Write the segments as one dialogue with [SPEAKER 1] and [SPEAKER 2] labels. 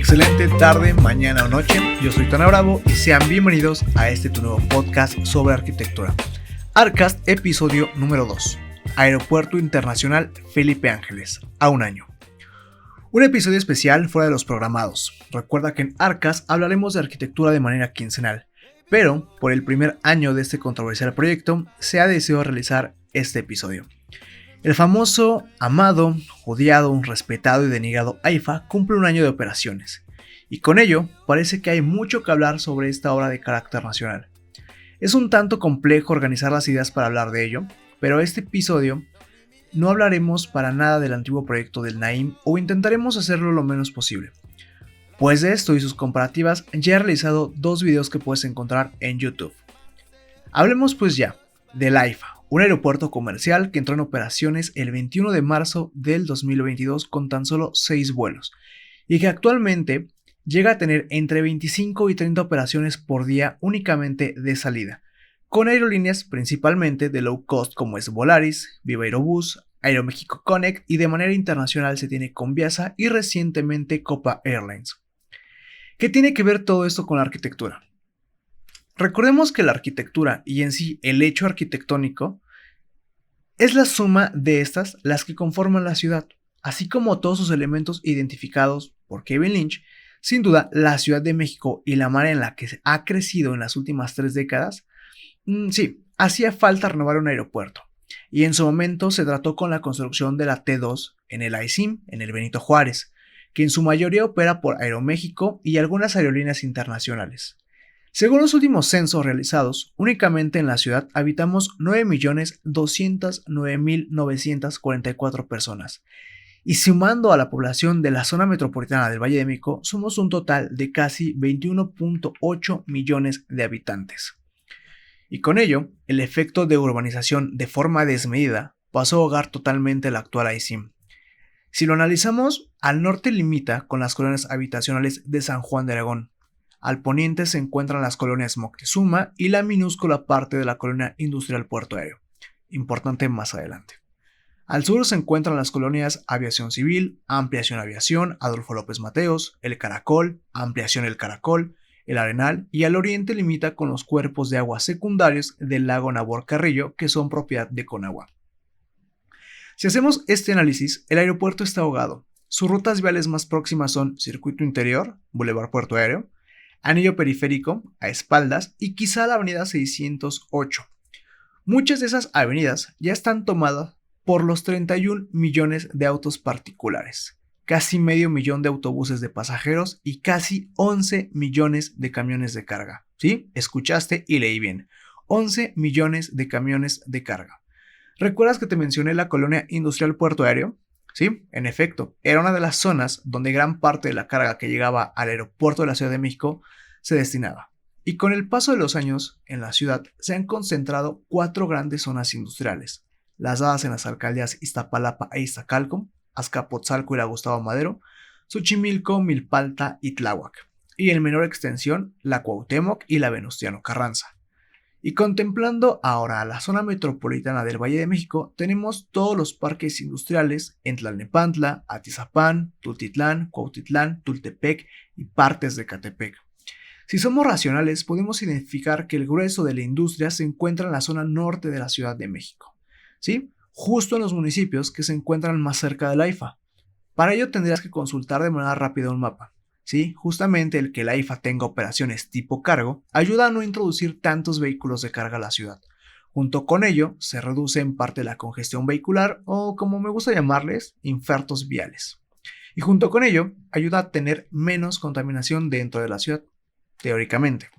[SPEAKER 1] Excelente tarde, mañana o noche, yo soy Tona Bravo y sean bienvenidos a tu nuevo podcast sobre arquitectura. Arcast, episodio número 2, Aeropuerto Internacional Felipe Ángeles, a un año. Un episodio especial fuera de los programados. Recuerda que en Arcast hablaremos de arquitectura de manera quincenal, pero por el primer año de este controversial proyecto se ha decidido realizar este episodio. El famoso, amado, odiado, respetado y denigado AIFA cumple un año de operaciones, y con ello parece que hay mucho que hablar sobre esta obra de carácter nacional. Es un tanto complejo organizar las ideas para hablar de ello, pero este episodio no hablaremos para nada del antiguo proyecto del Naim o intentaremos hacerlo lo menos posible. Pues de esto y sus comparativas ya he realizado 2 videos que puedes encontrar en YouTube. Hablemos pues ya del AIFA. Un aeropuerto comercial que entró en operaciones el 21 de marzo del 2022 con tan solo 6 vuelos y que actualmente llega a tener entre 25 y 30 operaciones por día únicamente de salida, con aerolíneas principalmente de low cost como es Volaris, Viva Aerobús, Aeroméxico Connect y de manera internacional se tiene Conviasa y recientemente Copa Airlines. ¿Qué tiene que ver todo esto con la arquitectura? Recordemos que la arquitectura y en sí el hecho arquitectónico es la suma de estas las que conforman la ciudad, así como todos sus elementos identificados por Kevin Lynch. Sin duda, la Ciudad de México y la manera en la que ha crecido en las últimas 3 décadas, sí, hacía falta renovar un aeropuerto, y en su momento se trató con la construcción de la T2 en el AICIM, en el Benito Juárez, que en su mayoría opera por Aeroméxico y algunas aerolíneas internacionales. Según los últimos censos realizados, únicamente en la ciudad habitamos 9.209.944 personas, y sumando a la población de la zona metropolitana del Valle de México, somos un total de casi 21.8 millones de habitantes. Y con ello, el efecto de urbanización de forma desmedida pasó a ahogar totalmente el actual AICIM. Si lo analizamos, al norte limita con las colonias habitacionales de San Juan de Aragón. Al poniente se encuentran las colonias Moctezuma y la minúscula parte de la colonia industrial Puerto Aéreo, importante más adelante. Al sur se encuentran las colonias Aviación Civil, Ampliación Aviación, Adolfo López Mateos, El Caracol, Ampliación El Caracol, El Arenal, y al oriente limita con los cuerpos de agua secundarios del lago Nabor Carrillo, que son propiedad de Conagua. Si hacemos este análisis, el aeropuerto está ahogado. Sus rutas viales más próximas son Circuito Interior, Boulevard Puerto Aéreo, Anillo Periférico, a espaldas, y quizá la avenida 608. Muchas de esas avenidas ya están tomadas por los 31 millones de autos particulares, casi medio millón de autobuses de pasajeros y casi 11 millones de camiones de carga. ¿Sí? Escuchaste y leí bien. 11 millones de camiones de carga. ¿Recuerdas que te mencioné la colonia industrial Puerto Aéreo? Sí, en efecto, era una de las zonas donde gran parte de la carga que llegaba al aeropuerto de la Ciudad de México se destinaba. Y con el paso de los años, en la ciudad se han concentrado 4 grandes zonas industriales, las dadas en las alcaldías Iztapalapa e Iztacalco, Azcapotzalco y la Gustavo Madero, Xochimilco, Milpalta y Tláhuac, y en menor extensión la Cuauhtémoc y la Venustiano Carranza. Y contemplando ahora a la zona metropolitana del Valle de México, tenemos todos los parques industriales en Tlalnepantla, Atizapán, Tultitlán, Cuautitlán, Tultepec y partes de Catepec. Si somos racionales, podemos identificar que el grueso de la industria se encuentra en la zona norte de la Ciudad de México, ¿sí? Justo en los municipios que se encuentran más cerca del AIFA. Para ello tendrías que consultar de manera rápida un mapa. Sí, justamente el que la AIFA tenga operaciones tipo cargo ayuda a no introducir tantos vehículos de carga a la ciudad. Junto con ello, se reduce en parte la congestión vehicular o, como me gusta llamarles, infartos viales. Y junto con ello, ayuda a tener menos contaminación dentro de la ciudad, teóricamente.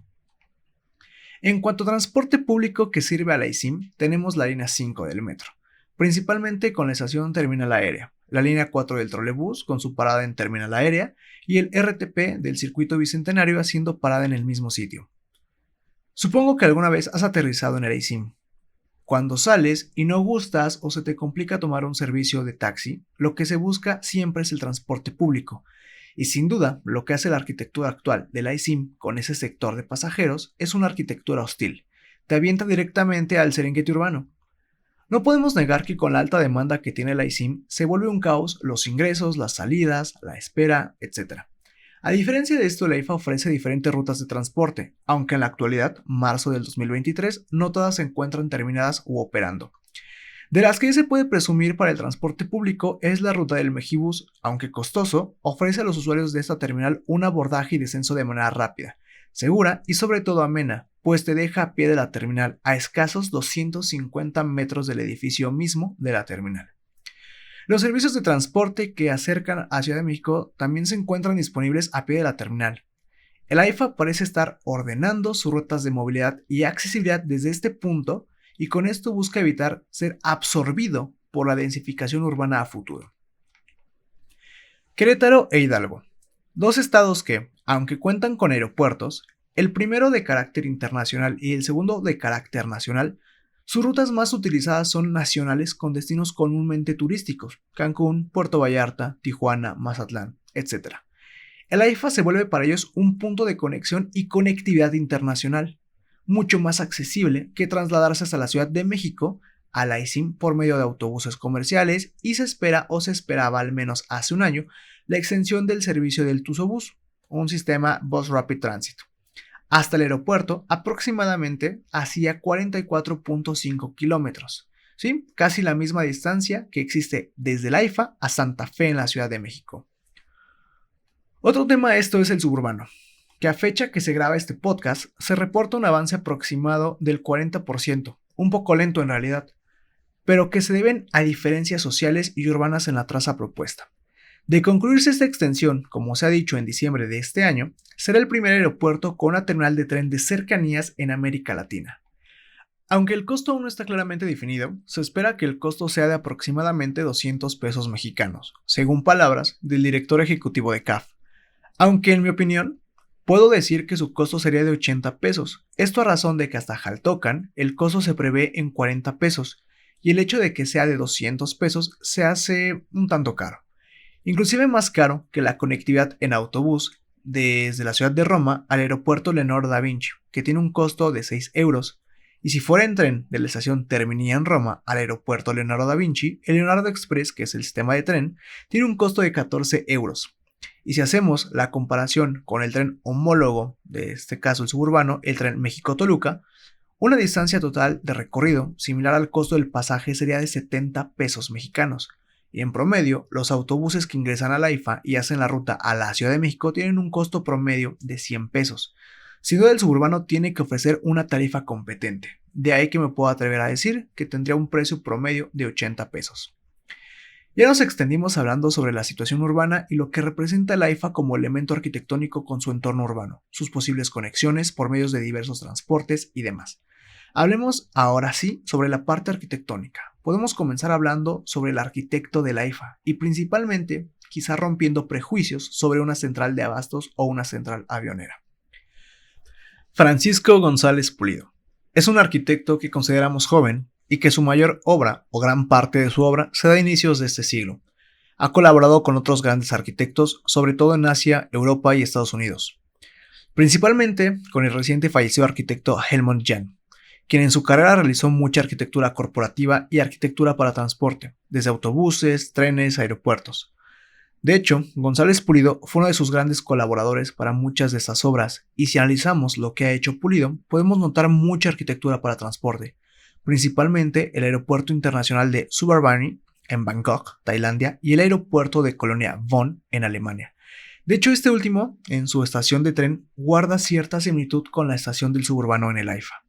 [SPEAKER 1] En cuanto a transporte público que sirve a la AICIM, tenemos la línea 5 del metro, principalmente con la estación Terminal Aérea, la línea 4 del trolebús con su parada en Terminal Aérea y el RTP del Circuito Bicentenario haciendo parada en el mismo sitio. Supongo que alguna vez has aterrizado en el AICIM. Cuando sales y no gustas o se te complica tomar un servicio de taxi, lo que se busca siempre es el transporte público. Y sin duda, lo que hace la arquitectura actual del AICIM con ese sector de pasajeros es una arquitectura hostil. Te avienta directamente al Serengueti urbano. No podemos negar que con la alta demanda que tiene el AICIM se vuelve un caos los ingresos, las salidas, la espera, etc. A diferencia de esto, la AIFA ofrece diferentes rutas de transporte, aunque en la actualidad, marzo del 2023, no todas se encuentran terminadas u operando. De las que se puede presumir para el transporte público es la ruta del Mejibus, aunque costoso, ofrece a los usuarios de esta terminal un abordaje y descenso de manera rápida, segura y sobre todo amena, pues te deja a pie de la terminal a escasos 250 metros del edificio mismo de la terminal. Los servicios de transporte que acercan a Ciudad de México también se encuentran disponibles a pie de la terminal. El AIFA parece estar ordenando sus rutas de movilidad y accesibilidad desde este punto y con esto busca evitar ser absorbido por la densificación urbana a futuro. Querétaro e Hidalgo, dos estados que, aunque cuentan con aeropuertos, el primero de carácter internacional y el segundo de carácter nacional, sus rutas más utilizadas son nacionales con destinos comúnmente turísticos: Cancún, Puerto Vallarta, Tijuana, Mazatlán, etc. El AIFA se vuelve para ellos un punto de conexión y conectividad internacional, mucho más accesible que trasladarse hasta la Ciudad de México a la ICIM por medio de autobuses comerciales, y se espera o se esperaba al menos hace un año la extensión del servicio del Tusobús, un sistema Bus Rapid Transit, hasta el aeropuerto, aproximadamente hacia 44.5 kilómetros, ¿sí? Casi la misma distancia que existe desde el AIFA a Santa Fe en la Ciudad de México. Otro tema esto es el suburbano, que a fecha que se graba este podcast se reporta un avance aproximado del 40%, un poco lento en realidad, pero que se deben a diferencias sociales y urbanas en la traza propuesta. De concluirse esta extensión, como se ha dicho en diciembre de este año, será el primer aeropuerto con una terminal de tren de cercanías en América Latina. Aunque el costo aún no está claramente definido, se espera que el costo sea de aproximadamente 200 pesos mexicanos, según palabras del director ejecutivo de CAF. Aunque en mi opinión, puedo decir que su costo sería de 80 pesos, esto a razón de que hasta Jaltocan el costo se prevé en 40 pesos, y el hecho de que sea de 200 pesos se hace un tanto caro. Inclusive más caro que la conectividad en autobús desde la ciudad de Roma al aeropuerto Leonardo da Vinci, que tiene un costo de 6 euros, y si fuera en tren de la estación Termini en Roma al aeropuerto Leonardo da Vinci, el Leonardo Express, que es el sistema de tren, tiene un costo de 14 euros. Y si hacemos la comparación con el tren homólogo, de este caso el suburbano, el tren México-Toluca, una distancia total de recorrido similar al costo del pasaje sería de 70 pesos mexicanos. Y en promedio, los autobuses que ingresan a la AIFA y hacen la ruta a la Ciudad de México tienen un costo promedio de 100 pesos. Sin duda el suburbano tiene que ofrecer una tarifa competente, de ahí que me puedo atrever a decir que tendría un precio promedio de 80 pesos. Ya nos extendimos hablando sobre la situación urbana y lo que representa la AIFA como elemento arquitectónico con su entorno urbano, sus posibles conexiones por medios de diversos transportes y demás. Hablemos ahora sí sobre la parte arquitectónica. Podemos comenzar hablando sobre el arquitecto de la AIFA y principalmente quizá rompiendo prejuicios sobre una central de abastos o una central avionera. Francisco González Pulido es un arquitecto que consideramos joven y que su mayor obra o gran parte de su obra se da a inicios de este siglo. Ha colaborado con otros grandes arquitectos, sobre todo en Asia, Europa y Estados Unidos, principalmente con el reciente fallecido arquitecto Helmut Jahn, quien en su carrera realizó mucha arquitectura corporativa y arquitectura para transporte, desde autobuses, trenes, aeropuertos. De hecho, González Pulido fue uno de sus grandes colaboradores para muchas de estas obras, y si analizamos lo que ha hecho Pulido, podemos notar mucha arquitectura para transporte, principalmente el Aeropuerto Internacional de Suvarnabhumi en Bangkok, Tailandia, y el Aeropuerto de Colonia Bonn en Alemania. De hecho, este último, en su estación de tren, guarda cierta similitud con la estación del suburbano en el AIFA.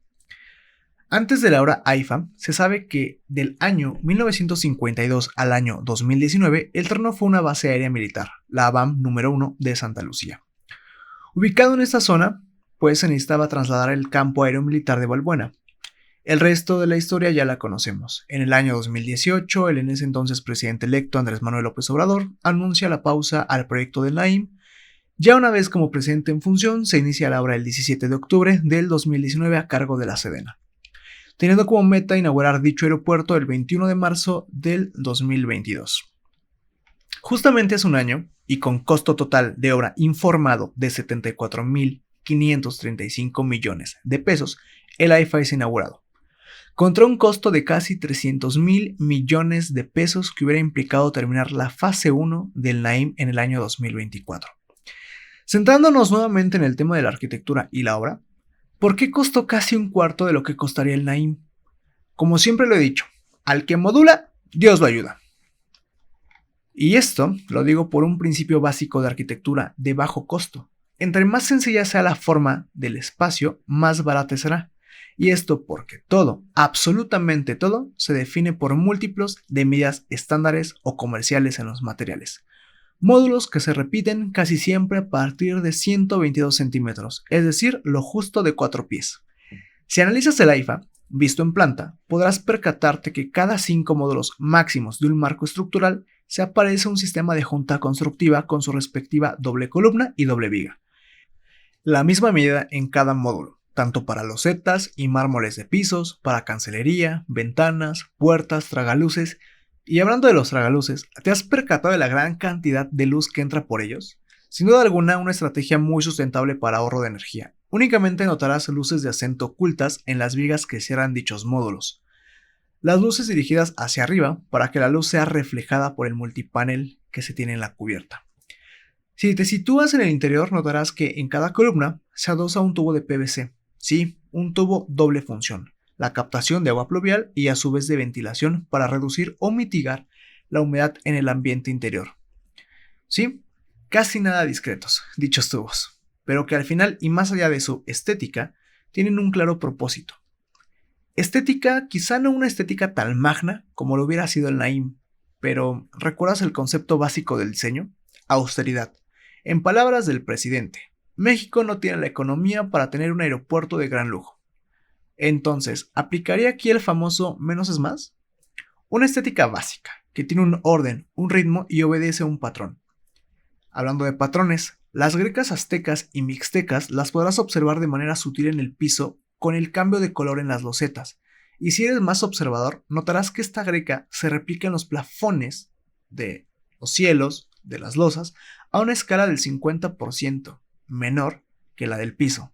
[SPEAKER 1] Antes de la hora AIFA, se sabe que del año 1952 al año 2019, el terreno fue una base aérea militar, la ABAM número 1 de Santa Lucía. Ubicado en esta zona, pues se necesitaba trasladar el campo aéreo militar de Balbuena. El resto de la historia ya la conocemos. En el año 2018, el en ese entonces presidente electo Andrés Manuel López Obrador anuncia la pausa al proyecto del Naim. Ya una vez como presidente en función, se inicia la obra el 17 de octubre del 2019 a cargo de la Sedena, teniendo como meta inaugurar dicho aeropuerto el 21 de marzo del 2022. Justamente hace un año, y con costo total de obra informado de 74.535 millones de pesos, el AIFA es inaugurado, contra un costo de casi 300.000 millones de pesos que hubiera implicado terminar la fase 1 del Naim en el año 2024. Centrándonos nuevamente en el tema de la arquitectura y la obra, ¿por qué costó casi un cuarto de lo que costaría el Naim? Como siempre lo he dicho, al que modula, Dios lo ayuda. Y esto lo digo por un principio básico de arquitectura de bajo costo. Entre más sencilla sea la forma del espacio, más barata será. Y esto porque todo, absolutamente todo, se define por múltiplos de medidas estándares o comerciales en los materiales. Módulos que se repiten casi siempre a partir de 122 centímetros, es decir, lo justo de 4 pies. Si analizas el AIFA, visto en planta, podrás percatarte que cada 5 módulos máximos de un marco estructural se aparece un sistema de junta constructiva con su respectiva doble columna y doble viga. La misma medida en cada módulo, tanto para losetas y mármoles de pisos, para cancelería, ventanas, puertas, tragaluces. Y hablando de los tragaluces, ¿te has percatado de la gran cantidad de luz que entra por ellos? Sin duda alguna, una estrategia muy sustentable para ahorro de energía. Únicamente notarás luces de acento ocultas en las vigas que cierran dichos módulos. Las luces dirigidas hacia arriba para que la luz sea reflejada por el multipanel que se tiene en la cubierta. Si te sitúas en el interior, notarás que en cada columna se adosa un tubo de PVC. Sí, un tubo doble función, la captación de agua pluvial y a su vez de ventilación para reducir o mitigar la humedad en el ambiente interior. Sí, casi nada discretos, dichos tubos, pero que al final y más allá de su estética, tienen un claro propósito. Estética, quizá no una estética tan magna como lo hubiera sido el Naim, pero ¿recuerdas el concepto básico del diseño? Austeridad. En palabras del presidente, México no tiene la economía para tener un aeropuerto de gran lujo. Entonces, ¿aplicaría aquí el famoso menos es más? Una estética básica, que tiene un orden, un ritmo y obedece a un patrón. Hablando de patrones, las grecas aztecas y mixtecas las podrás observar de manera sutil en el piso con el cambio de color en las losetas. Y si eres más observador, notarás que esta greca se replica en los plafones de los cielos, de las losas, a una escala del 50% menor que la del piso.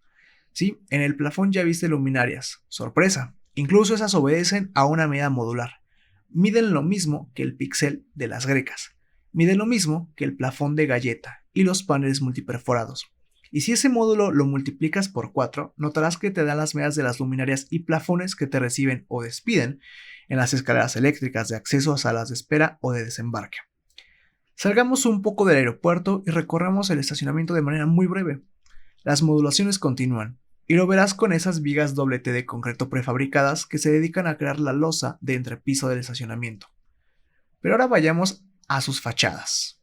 [SPEAKER 1] Sí, en el plafón ya viste luminarias. Sorpresa, incluso esas obedecen a una medida modular. Miden lo mismo que el píxel de las grecas. Miden lo mismo que el plafón de galleta y los paneles multiperforados. Y si ese módulo lo multiplicas por 4, notarás que te dan las medidas de las luminarias y plafones que te reciben o despiden en las escaleras eléctricas de acceso a salas de espera o de desembarque. Salgamos un poco del aeropuerto y recorramos el estacionamiento de manera muy breve. Las modulaciones continúan, y lo verás con esas vigas doble T de concreto prefabricadas que se dedican a crear la losa de entrepiso del estacionamiento. Pero ahora vayamos a sus fachadas.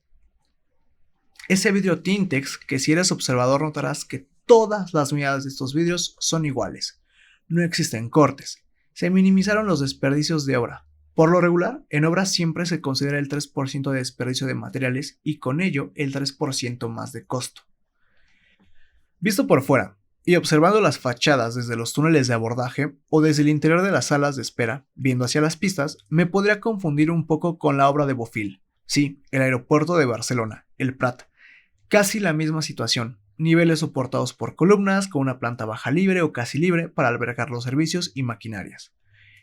[SPEAKER 1] Ese vidrio Tintex que si eres observador notarás que todas las medidas de estos vidrios son iguales. No existen cortes, se minimizaron los desperdicios de obra. Por lo regular, en obras siempre se considera el 3% de desperdicio de materiales y con ello el 3% más de costo. Visto por fuera y observando las fachadas desde los túneles de abordaje o desde el interior de las salas de espera, viendo hacia las pistas, me podría confundir un poco con la obra de Bofill. Sí, el aeropuerto de Barcelona, el Prat. Casi la misma situación, niveles soportados por columnas con una planta baja libre o casi libre para albergar los servicios y maquinarias.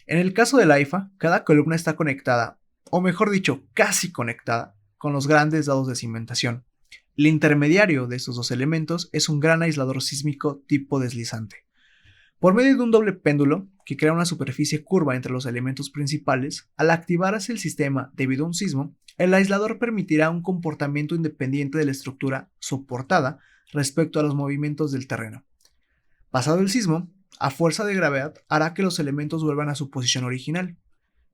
[SPEAKER 1] En el caso del AIFA, cada columna está conectada, o mejor dicho, casi conectada, con los grandes dados de cimentación. El intermediario de estos dos elementos es un gran aislador sísmico tipo deslizante. Por medio de un doble péndulo, que crea una superficie curva entre los elementos principales, al activarse el sistema debido a un sismo, el aislador permitirá un comportamiento independiente de la estructura soportada respecto a los movimientos del terreno. Pasado el sismo, a fuerza de gravedad hará que los elementos vuelvan a su posición original.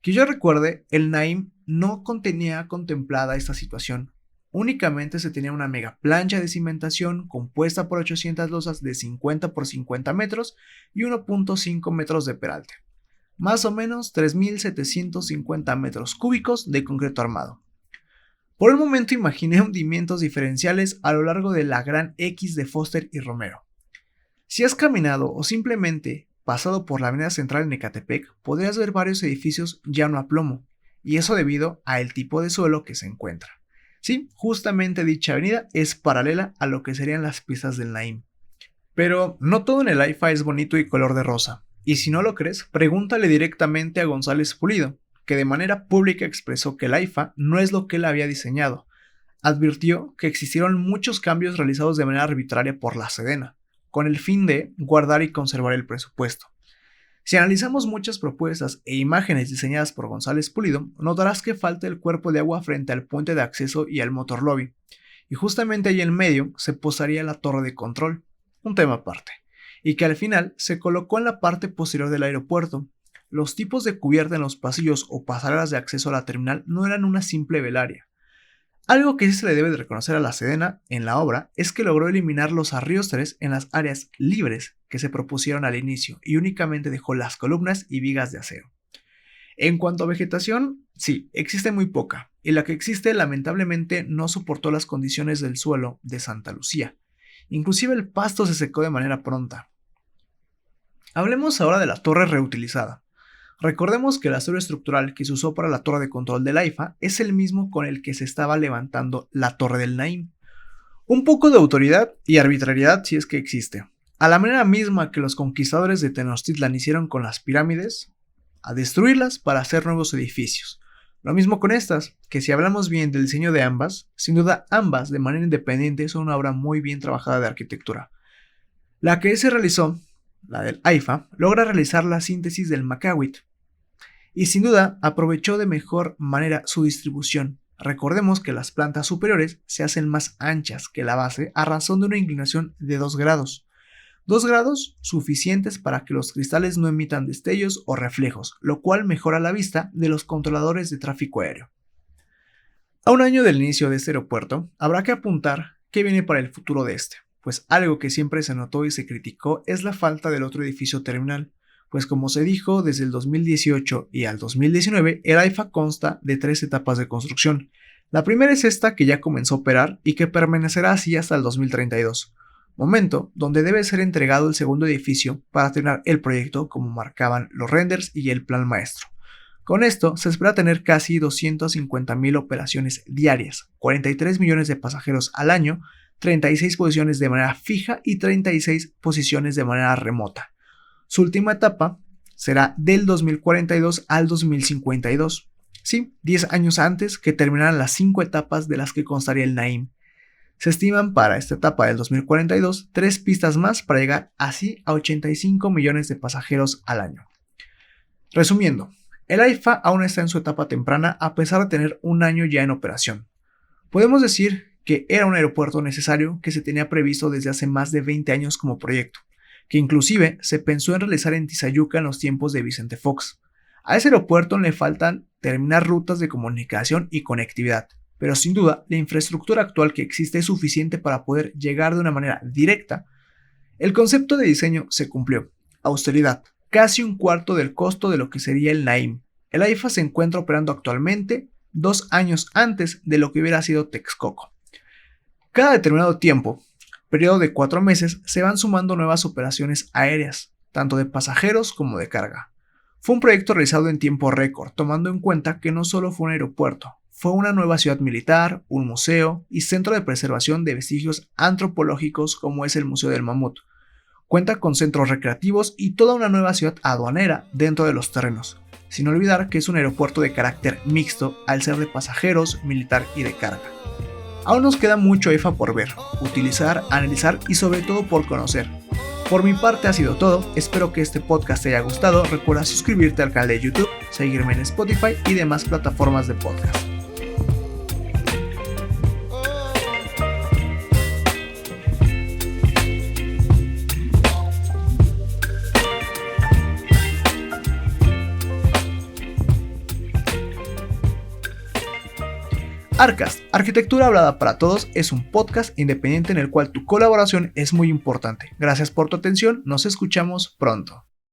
[SPEAKER 1] Que yo recuerde, el Naim no tenía contemplada esta situación. Únicamente se tenía una mega plancha de cimentación compuesta por 800 losas de 50 por 50 metros y 1.5 metros de peralte. Más o menos 3.750 metros cúbicos de concreto armado. Por un momento imaginé hundimientos diferenciales a lo largo de la Gran X de Foster y Romero. Si has caminado o simplemente pasado por la avenida central en Ecatepec, podrías ver varios edificios llano a plomo, y eso debido al tipo de suelo que se encuentra. Sí, justamente dicha avenida es paralela a lo que serían las pistas del Naim. Pero no todo en el AIFA es bonito y color de rosa, y si no lo crees, pregúntale directamente a González Pulido, que de manera pública expresó que el AIFA no es lo que él había diseñado. advirtió que existieron muchos cambios realizados de manera arbitraria por la Sedena, con el fin de guardar y conservar el presupuesto. Si analizamos muchas propuestas e imágenes diseñadas por González Pulido, notarás que falta el cuerpo de agua frente al puente de acceso y al motor lobby, y justamente ahí en medio se posaría la torre de control, un tema aparte, y que al final se colocó en la parte posterior del aeropuerto. Los tipos de cubierta en los pasillos o pasarelas de acceso a la terminal no eran una simple velaria. Algo que sí se le debe de reconocer a la Sedena en la obra es que logró eliminar los arriostres en las áreas libres que se propusieron al inicio y únicamente dejó las columnas y vigas de acero. En cuanto a vegetación, sí, existe muy poca, y la que existe lamentablemente no soportó las condiciones del suelo de Santa Lucía. Inclusive el pasto se secó de manera pronta. Hablemos ahora de la torre reutilizada. Recordemos que el acero estructural que se usó para la torre de control del AIFA es el mismo con el que se estaba levantando la torre del Naim. Un poco de autoridad y arbitrariedad si es que existe. A la manera misma que los conquistadores de Tenochtitlan hicieron con las pirámides, a destruirlas para hacer nuevos edificios. Lo mismo con estas, que si hablamos bien del diseño de ambas, sin duda ambas de manera independiente son una obra muy bien trabajada de arquitectura. La que se realizó, la del AIFA, logra realizar la síntesis del Makawit, y sin duda aprovechó de mejor manera su distribución. Recordemos que las plantas superiores se hacen más anchas que la base a razón de una inclinación de 2 grados. 2 grados suficientes para que los cristales no emitan destellos o reflejos, lo cual mejora la vista de los controladores de tráfico aéreo. A un año del inicio de este aeropuerto, habrá que apuntar qué viene para el futuro de este, pues algo que siempre se notó y se criticó es la falta del otro edificio terminal, pues como se dijo, desde el 2018 y al 2019, el AIFA consta de 3 etapas de construcción. La primera es esta que ya comenzó a operar y que permanecerá así hasta el 2032, momento donde debe ser entregado el segundo edificio para terminar el proyecto como marcaban los renders y el plan maestro. Con esto se espera tener casi 250,000 operaciones diarias, 43 millones de pasajeros al año, 36 posiciones de manera fija y 36 posiciones de manera remota. Su última etapa será del 2042 al 2052. Sí, 10 años antes que terminaran las 5 etapas de las que constaría el Naim. Se estiman para esta etapa del 2042 3 pistas más para llegar así a 85 millones de pasajeros al año. Resumiendo, el AIFA aún está en su etapa temprana a pesar de tener un año ya en operación. Podemos decir que era un aeropuerto necesario que se tenía previsto desde hace más de 20 años como proyecto, que inclusive se pensó en realizar en Tizayuca en los tiempos de Vicente Fox. A ese aeropuerto le faltan terminar rutas de comunicación y conectividad, pero sin duda la infraestructura actual que existe es suficiente para poder llegar de una manera directa. El concepto de diseño se cumplió. Austeridad, casi un cuarto del costo de lo que sería el Naim. El AIFA se encuentra operando actualmente 2 años antes de lo que hubiera sido Texcoco. Cada determinado tiempo, periodo de 4 meses, se van sumando nuevas operaciones aéreas, tanto de pasajeros como de carga. Fue un proyecto realizado en tiempo récord, tomando en cuenta que no solo fue un aeropuerto, fue una nueva ciudad militar, un museo y centro de preservación de vestigios antropológicos como es el Museo del Mamut. Cuenta con centros recreativos y toda una nueva ciudad aduanera dentro de los terrenos, sin olvidar que es un aeropuerto de carácter mixto al ser de pasajeros, militar y de carga. Aún nos queda mucho AIFA por ver, utilizar, analizar y sobre todo por conocer. Por mi parte ha sido todo, espero que este podcast te haya gustado, recuerda suscribirte al canal de YouTube, seguirme en Spotify y demás plataformas de podcast. Arcast, Arquitectura Hablada para Todos, es un podcast independiente en el cual tu colaboración es muy importante. Gracias por tu atención, nos escuchamos pronto.